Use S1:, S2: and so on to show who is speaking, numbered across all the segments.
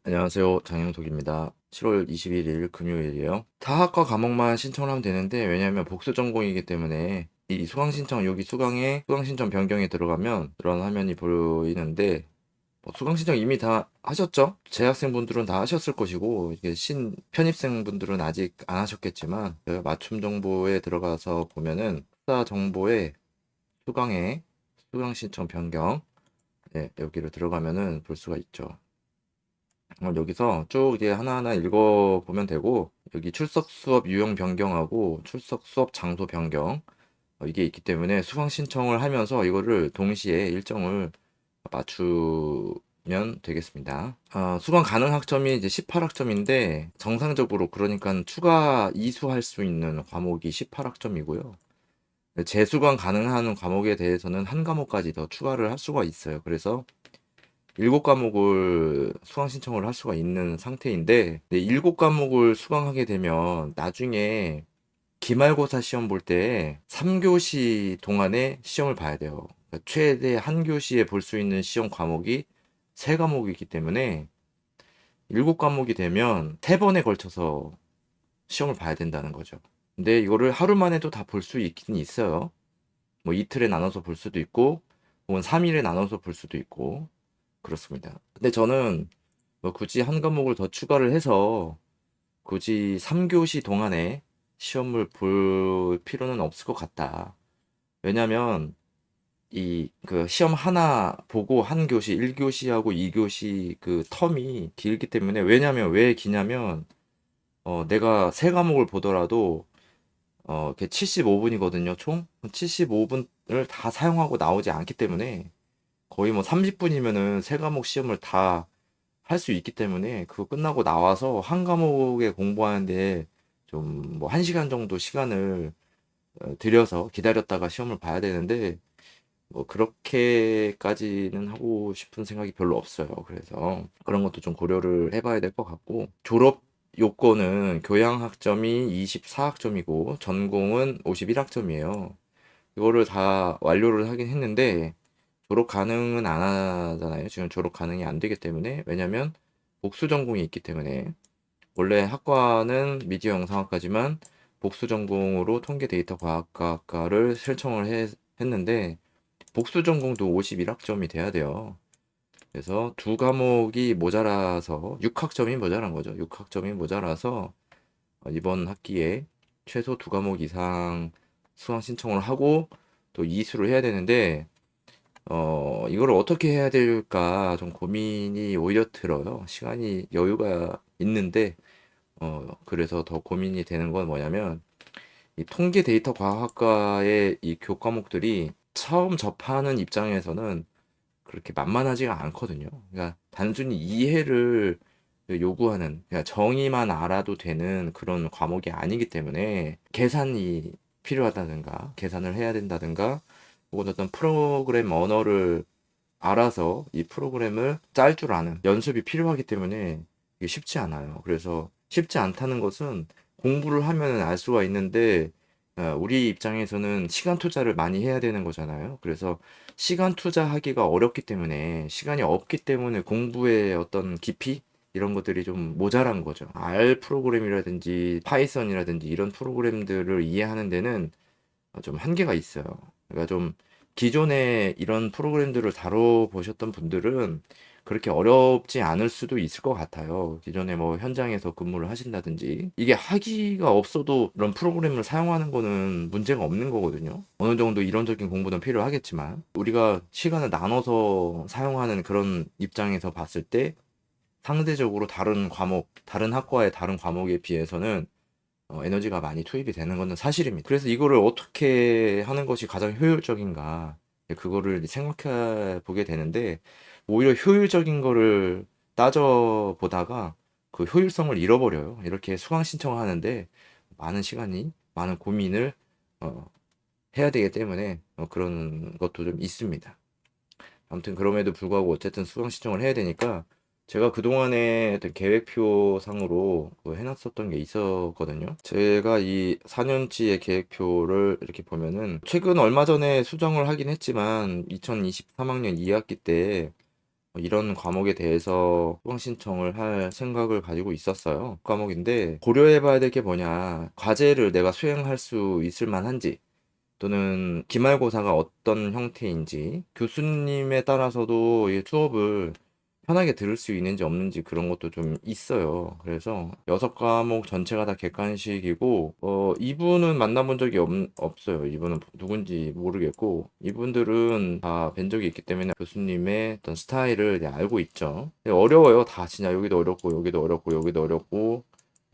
S1: 안녕하세요. 장영석입니다. 7월 21일 금요일이에요. 타학과 과목만 신청을 하면 되는데, 왜냐하면 복수 전공이기 때문에 이 수강 신청, 여기 수강에 수강 신청 변경에 들어가면 그런 화면이 보이는데, 수강 신청 이미 다 하셨죠? 재학생분들은 다 하셨을 것이고, 이게 편입생분들은 아직 안 하셨겠지만, 그 맞춤 정보에 들어가서 보면은 수사 정보에 수강에 수강 신청 변경, 네, 여기를 들어가면은 볼 수가 있죠. 여기서 쭉 이제 하나하나 읽어보면 되고, 여기 출석 수업 유형 변경하고 출석 수업 장소 변경, 이게 있기 때문에 수강 신청을 하면서 이거를 동시에 일정을 맞추면 되겠습니다. 수강 가능 학점이 이제 18학점인데, 정상적으로 그러니까 추가 이수할 수 있는 과목이 18학점이고요. 재수강 가능한 과목에 대해서는 한 과목까지 더 추가를 할 수가 있어요. 그래서 7과목을 수강 신청을 할 수가 있는 상태인데, 네, 7과목을 수강하게 되면 나중에 기말고사 시험 볼 때 3교시 동안에 시험을 봐야 돼요. 그러니까 최대 한 교시에 볼 수 있는 시험 과목이 3과목이기 때문에 7과목이 되면 3번에 걸쳐서 시험을 봐야 된다는 거죠. 근데 이거를 하루만 해도 다 볼 수 있긴 있어요. 뭐 이틀에 나눠서 볼 수도 있고, 혹은 3일에 나눠서 볼 수도 있고, 그렇습니다. 근데 저는 뭐 굳이 한 과목을 더 추가를 해서 굳이 3교시 동안에 시험을 볼 필요는 없을 것 같다. 왜냐면 이 그 시험 하나 보고 한 교시, 1교시하고 2교시 그 텀이 길기 때문에, 왜냐면 왜 기냐면 내가 세 과목을 보더라도 이렇게 75분이거든요, 총. 75분을 다 사용하고 나오지 않기 때문에 거의 뭐 30분이면은 세 과목 시험을 다 할 수 있기 때문에, 그거 끝나고 나와서 한 과목에 공부하는데 좀 뭐 1시간 정도 시간을 들여서 기다렸다가 시험을 봐야 되는데, 뭐 그렇게까지는 하고 싶은 생각이 별로 없어요. 그래서 그런 것도 좀 고려를 해봐야 될 것 같고, 졸업 요건은 교양 학점이 24학점이고 전공은 51학점이에요. 이거를 다 완료를 하긴 했는데 졸업 가능은 안 하잖아요. 지금 졸업 가능이 안 되기 때문에. 왜냐면 복수 전공이 있기 때문에. 원래 학과는 미디어 영상학과지만 복수 전공으로 통계 데이터 과학과를 했는데, 복수 전공도 51학점이 돼야 돼요. 그래서 두 과목이 모자라서 6학점이 모자란 거죠. 6학점이 모자라서 이번 학기에 최소 두 과목 이상 수강 신청을 하고 또 이수를 해야 되는데, 이걸 어떻게 해야 될까 좀 고민이 오히려 들어요. 시간이 여유가 있는데, 그래서 더 고민이 되는 건 뭐냐면, 이 통계 데이터 과학과의 이 교과목들이 처음 접하는 입장에서는 그렇게 만만하지가 않거든요. 그러니까 단순히 이해를 요구하는, 그러니까 정의만 알아도 되는 그런 과목이 아니기 때문에, 계산이 필요하다든가, 계산을 해야 된다든가, 혹은 어떤 프로그램 언어를 알아서 이 프로그램을 짤 줄 아는 연습이 필요하기 때문에 이게 쉽지 않아요. 그래서 쉽지 않다는 것은 공부를 하면 알 수가 있는데, 우리 입장에서는 시간 투자를 많이 해야 되는 거잖아요. 그래서 시간 투자하기가 어렵기 때문에, 시간이 없기 때문에 공부의 어떤 깊이 이런 것들이 좀 모자란 거죠. R 프로그램이라든지 파이썬이라든지 이런 프로그램들을 이해하는 데는 좀 한계가 있어요. 그러니까 좀 기존에 이런 프로그램들을 다뤄보셨던 분들은 그렇게 어렵지 않을 수도 있을 것 같아요. 기존에 뭐 현장에서 근무를 하신다든지, 이게 학위가 없어도 이런 프로그램을 사용하는 거는 문제가 없는 거거든요. 어느 정도 이론적인 공부는 필요하겠지만, 우리가 시간을 나눠서 사용하는 그런 입장에서 봤을 때 상대적으로 다른 과목, 다른 학과의 다른 과목에 비해서는 에너지가 많이 투입이 되는 것은 사실입니다. 그래서 이거를 어떻게 하는 것이 가장 효율적인가, 그거를 생각해 보게 되는데, 오히려 효율적인 거를 따져보다가 그 효율성을 잃어버려요. 이렇게 수강 신청을 하는데 많은 시간이, 많은 고민을 어, 해야 되기 때문에 그런 것도 좀 있습니다. 아무튼 그럼에도 불구하고 어쨌든 수강 신청을 해야 되니까, 제가 그동안에 어떤 계획표 상으로 해놨었던 게 있었거든요. 제가 이 4년치의 계획표를 이렇게 보면은, 최근 얼마 전에 수정을 하긴 했지만 2023학년 2학기 때 이런 과목에 대해서 수강 신청을 할 생각을 가지고 있었어요. 과목인데 고려해 봐야 될 게 뭐냐. 과제를 내가 수행할 수 있을 만한지 또는 기말고사가 어떤 형태인지 교수님에 따라서도 이 수업을 편하게 들을 수 있는지 없는지 그런 것도 좀 있어요. 그래서 6과목 전체가 다 객관식이고 이분은 만나본 적이 없어요. 이분은 누군지 모르겠고 이분들은 다 뵌 적이 있기 때문에 교수님의 어떤 스타일을 이제 알고 있죠. 근데 어려워요. 다 진짜 여기도 어렵고 여기도 어렵고 여기도 어렵고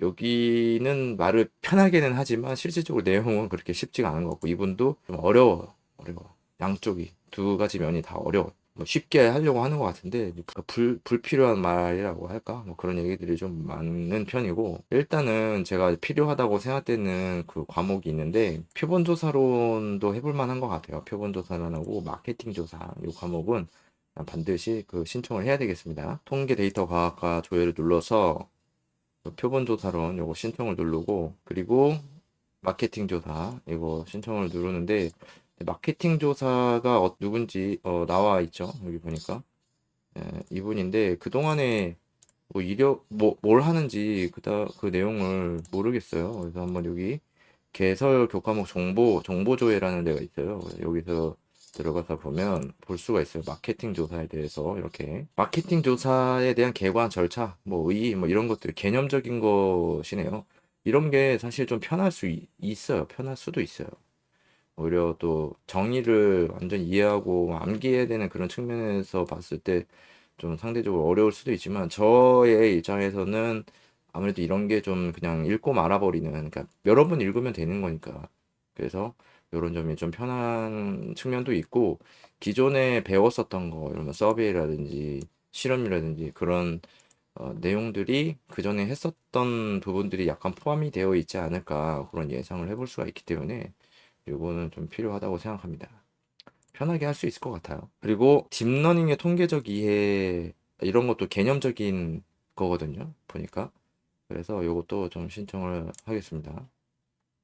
S1: 여기는 말을 편하게는 하지만 실질적으로 내용은 그렇게 쉽지가 않은 것 같고 이분도 좀 어려워요. 어려워. 양쪽이 두 가지 면이 다 어려워. 뭐 쉽게 하려고 하는 것 같은데 그 불필요한 말이라고 할까? 뭐 그런 얘기들이 좀 많은 편이고 일단은 제가 필요하다고 생각되는 그 과목이 있는데 표본조사론도 해볼 만한 것 같아요. 표본조사론하고 마케팅조사 이 과목은 반드시 그 신청을 해야 되겠습니다. 통계 데이터 과학과 조회를 눌러서 그 표본조사론 요거 신청을 누르고 그리고 마케팅 조사 이거 신청을 누르는데 마케팅 조사가 누군지 나와 있죠. 여기 보니까 이분인데 그동안에 뭐 이력 뭘 하는지 그 내용을 모르겠어요. 그래서 한번 여기 개설 교과목 정보조회라는 데가 있어요. 여기서 들어가서 보면 볼 수가 있어요. 마케팅 조사에 대해서 이렇게 마케팅 조사에 대한 개관 절차, 뭐 의의, 뭐 이런 것들 개념적인 것이네요. 이런 게 사실 좀 편할 수 있어요. 편할 수도 있어요. 오히려 또 정의를 완전 이해하고 암기해야 되는 그런 측면에서 봤을 때 좀 상대적으로 어려울 수도 있지만 저의 입장에서는 아무래도 이런 게 좀 그냥 읽고 말아버리는 그러니까 여러 번 읽으면 되는 거니까 그래서 이런 점이 좀 편한 측면도 있고 기존에 배웠었던 거 이런 서베이라든지 실험이라든지 그런 내용들이 그전에 했었던 부분들이 약간 포함이 되어 있지 않을까 그런 예상을 해볼 수가 있기 때문에 요거는 좀 필요하다고 생각합니다. 편하게 할 수 있을 것 같아요. 그리고 딥러닝의 통계적 이해 이런 것도 개념적인 거거든요. 보니까. 그래서 요것도 좀 신청을 하겠습니다.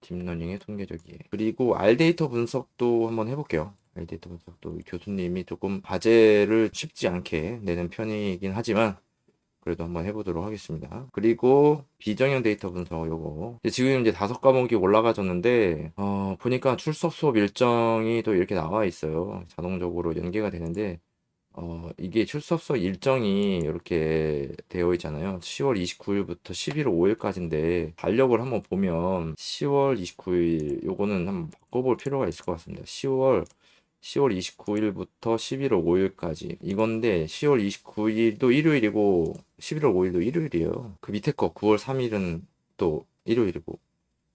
S1: 딥러닝의 통계적 이해. 그리고 R데이터 분석도 한번 해볼게요. R데이터 분석도 교수님이 조금 과제를 쉽지 않게 내는 편이긴 하지만 그래도 한번 해보도록 하겠습니다. 그리고 비정형 데이터 분석 요거 지금 이제 5과목이 올라가졌는데 보니까 출석 수업 일정이 또 이렇게 나와 있어요. 자동적으로 연계가 되는데 이게 출석서 일정이 이렇게 되어 있잖아요. 10월 29일부터 11월 5일까지인데 달력을 한번 보면 10월 29일 요거는 한번 바꿔볼 필요가 있을 것 같습니다. 10월 29일부터 11월 5일까지 이건데 10월 29일도 일요일이고 11월 5일도 일요일이에요. 그 밑에 거 9월 3일은 또 일요일이고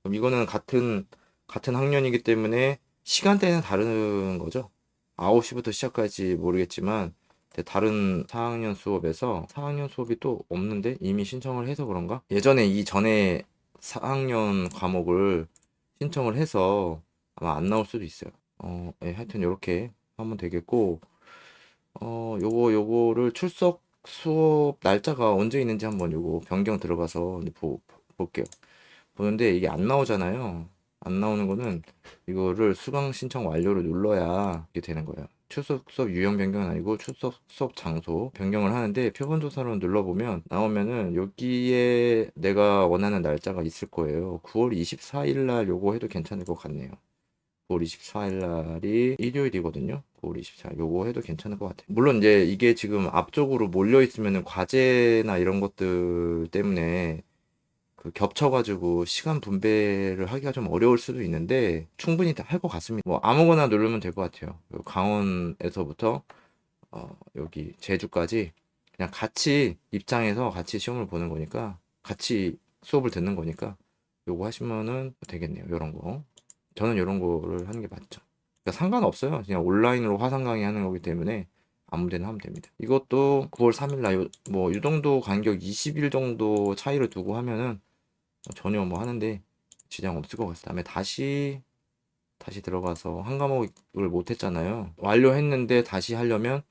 S1: 그럼 이거는 같은 학년이기 때문에 시간대는 다른 거죠. 9시부터 시작할지 모르겠지만 다른 4학년 수업에서 4학년 수업이 또 없는데 이미 신청을 해서 그런가? 예전에 이전에 4학년 과목을 신청을 해서 아마 안 나올 수도 있어요. 예, 하여튼 이렇게 하면 되겠고, 요거를 출석 수업 날짜가 언제 있는지 한번 요거 변경 들어가서 이제 볼게요. 보는데 이게 안 나오잖아요. 안 나오는 거는 이거를 수강 신청 완료를 눌러야 이게 되는 거예요. 출석 수업 유형 변경은 아니고 출석 수업 장소 변경을 하는데 표본조사로 눌러보면 나오면은 여기에 내가 원하는 날짜가 있을 거예요. 9월 24일 날 요거 해도 괜찮을 것 같네요. 9월 24일 날이 일요일이거든요. 9월 24일 요거 해도 괜찮을 것 같아요. 물론 이제 이게 지금 앞쪽으로 몰려 있으면은 과제나 이런 것들 때문에 그 겹쳐가지고 시간 분배를 하기가 좀 어려울 수도 있는데 충분히 할 것 같습니다. 뭐 아무거나 누르면 될 것 같아요. 강원에서부터 여기 제주까지 그냥 같이 입장해서 같이 시험을 보는 거니까 같이 수업을 듣는 거니까 요거 하시면은 되겠네요. 요런 거. 저는 요런 거를 하는 게 맞죠. 그러니까 상관없어요. 그냥 온라인으로 화상 강의 하는 거기 때문에 아무 데나 하면 됩니다. 이것도 9월 3일 날 뭐 이 정도 간격 20일 정도 차이를 두고 하면은 전혀 뭐 하는데 지장 없을 것 같아요. 다음에 다시 들어가서 한 과목을 못 했잖아요. 완료했는데 다시 하려면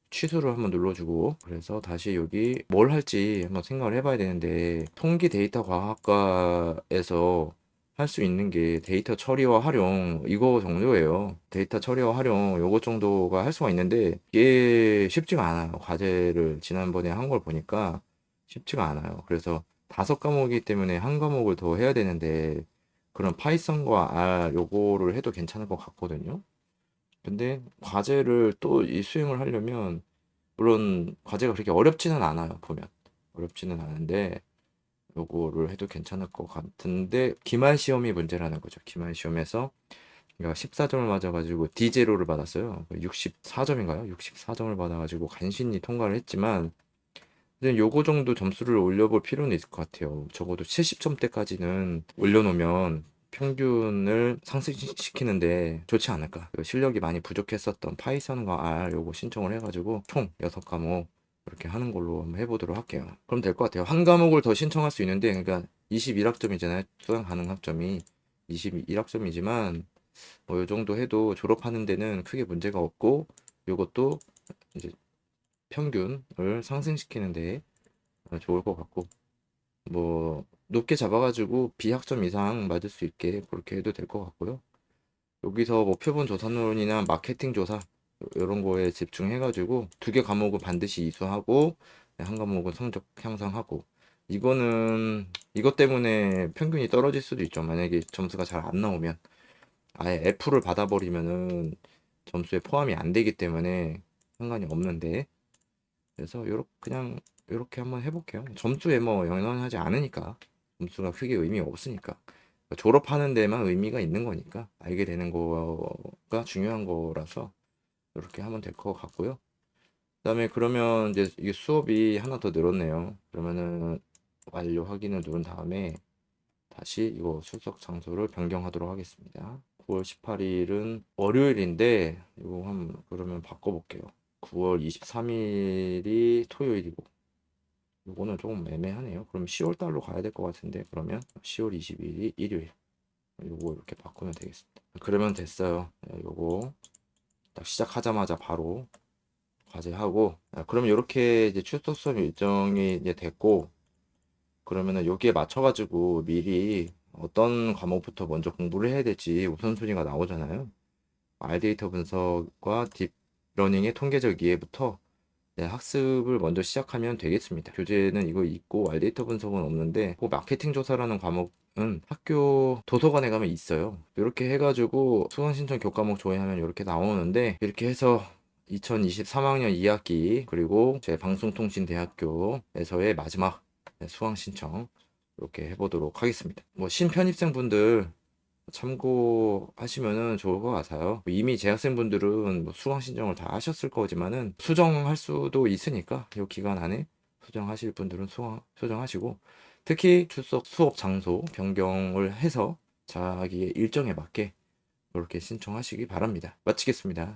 S1: 취소를 한번 눌러주고 그래서 다시 여기 뭘 할지 한번 생각을 해봐야 되는데 통계 데이터 과학과에서 할 수 있는 게 데이터 처리와 활용 이거 정도예요. 데이터 처리와 활용 요거 정도가 할 수가 있는데 이게 쉽지가 않아요. 과제를 지난번에 한 걸 보니까 쉽지가 않아요. 그래서 5과목이기 때문에 한 과목을 더 해야 되는데 그런 파이썬과 R 요거를 해도 괜찮을 것 같거든요. 근데 과제를 또 이 수행을 하려면 물론 과제가 그렇게 어렵지는 않아요. 보면 어렵지는 않은데 요거를 해도 괜찮을 것 같은데 기말 시험이 문제라는 거죠. 기말 시험에서 제가 14점을 맞아가지고 D0를 받았어요. 64점인가요? 64점을 받아가지고 간신히 통과를 했지만 근데 요거 정도 점수를 올려볼 필요는 있을 것 같아요. 적어도 70점대까지는 올려놓으면 평균을 상승시키는데 좋지 않을까. 그 실력이 많이 부족했었던 파이썬과 R 요거 신청을 해가지고 총 6과목 이렇게 하는 걸로 한번 해보도록 할게요. 그럼 될 것 같아요. 한 과목을 더 신청할 수 있는데, 그러니까 21학점이잖아요. 수강 가능 학점이 21학점이지만 뭐 요 정도 해도 졸업하는 데는 크게 문제가 없고 요것도 이제 평균을 상승시키는데 좋을 것 같고 뭐 높게 잡아가지고 B학점 이상 맞을 수 있게 그렇게 해도 될 것 같고요. 여기서 뭐 표본 조사론이나 마케팅 조사 이런 거에 집중해가지고 2개 과목은 반드시 이수하고 한 과목은 성적 향상하고 이거는 이것 때문에 평균이 떨어질 수도 있죠. 만약에 점수가 잘 안 나오면 아예 F를 받아버리면은 점수에 포함이 안 되기 때문에 상관이 없는데 그래서 그냥 요렇게 한번 해볼게요. 점수에 뭐 영향하지 않으니까 점수가 크게 의미 없으니까 졸업하는 데만 의미가 있는 거니까 알게 되는 거가 중요한 거라서 이렇게 하면 될 것 같고요. 그다음에 그러면 이제 이게 수업이 하나 더 늘었네요. 그러면은 완료 확인을 누른 다음에 다시 이거 출석 장소를 변경하도록 하겠습니다. 9월 18일은 월요일인데 이거 한번 그러면 바꿔볼게요. 9월 23일이 토요일이고 요거는 조금 애매하네요. 그럼 10월 달로 가야 될 것 같은데 그러면 10월 20일이 일요일 요거 이렇게 바꾸면 되겠습니다. 그러면 됐어요. 네, 요거 딱 시작하자마자 바로 과제하고 그러면 이렇게 이제 출석 수업 일정이 이제 됐고 그러면은 여기에 맞춰가지고 미리 어떤 과목부터 먼저 공부를 해야 될지 우선순위가 나오잖아요. R 데이터 분석과 딥러닝의 통계적 이해부터 네, 학습을 먼저 시작하면 되겠습니다. 교재는 이거 있고 R 데이터 분석은 없는데 그 마케팅 조사라는 과목은 학교 도서관에 가면 있어요. 이렇게 해가지고 수강 신청 교과목 조회하면 이렇게 나오는데 이렇게 해서 2023학년 2학기 그리고 제 방송통신대학교에서의 마지막 수강 신청 이렇게 해보도록 하겠습니다. 뭐 신편입생 분들 참고하시면은 좋을 것 같아요. 이미 재학생분들은 뭐 수강 신청을 다 하셨을 거지만은 수정할 수도 있으니까 이 기간 안에 수정하실 분들은 수정하시고 특히 출석 수업 장소 변경을 해서 자기의 일정에 맞게 그렇게 신청하시기 바랍니다. 마치겠습니다.